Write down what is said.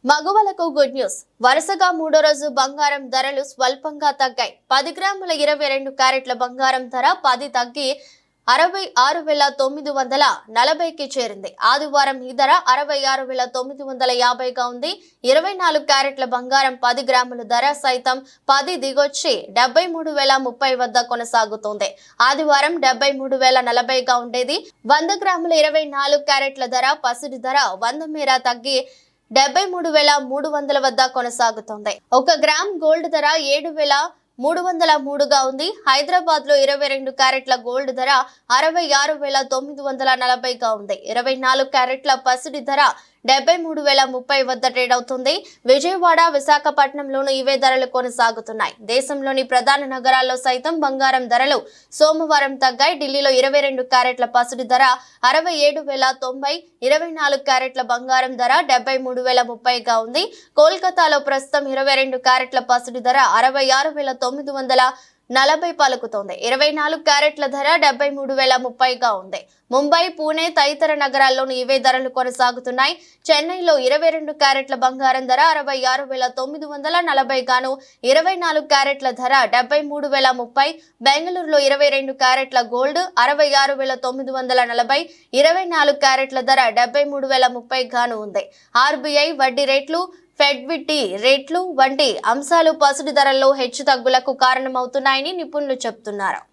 మగవాళ్ళకు good news. వరుసగా మూడో రోజు బంగారం ధరలు స్వల్పంగా తగ్గాయి. 10 గ్రాముల 22 క్యారెట్ల బంగారం ధర 10 తగ్గి 66,940కి చేరింది. ఆదివారం ఈ ధర 66,950గా ఉంది. 24 క్యారెట్ల బంగారం 10 గ్రాముల ధర సైతం 10 దిగొచ్చి 73,030 వద్ద కొనసాగుతోంది. ఆదివారం 73,040గా ఉండేది. 100 గ్రాముల 24 క్యారెట్ల ధర పసిడి ధర 100 మేర తగ్గి 73,300 వద్ద కొనసాగుతోంది. 1 గ్రామ్ గోల్డ్ ధర 7,303గా ఉంది. హైదరాబాద్ లో 22 క్యారెట్ల గోల్డ్ ధర 66,940గా ఉంది. 24 క్యారెట్ల పసిడి ధర 73,030 వద్ద ట్రేడ్ అవుతుంది. విజయవాడ, విశాఖపట్నంలోనూ ఇవే ధరలు కొనసాగుతున్నాయి. దేశంలోని ప్రధాన నగరాల్లో సైతం బంగారం ధరలు సోమవారం తగ్గాయి. ఢిల్లీలో 22 క్యారెట్ల పసిడి ధర 67,090, 24 క్యారెట్ల బంగారం ధర 73,030గా ఉంది. కోల్కతాలో ప్రస్తుతం 22 క్యారెట్ల పసిడి ధర 66,940 పలుకుతోంది. 24 క్యారెట్ల ధర 73,030గా ఉంది. ముంబై, పూణే తదితర నగరాల్లోనూ ఇవే ధరలు కొనసాగుతున్నాయి. చెన్నైలో 22 క్యారెట్ల బంగారం ధర 66,940 గాను, 24 క్యారెట్ల ధర 73,030. బెంగళూరులో 22 క్యారెట్ల గోల్డ్ 66,940, 24 క్యారెట్ల ధర 73,030 గాను ఉంది. ఆర్బీఐ వడ్డీ రేట్లు, ఫెడ్ వడ్డీ రేట్లు వంటి అంశాలు పసిడి ధరల్లో హెచ్చుతగ్గులకు కారణమవుతున్నాయని నిపుణులు చెబుతున్నారు.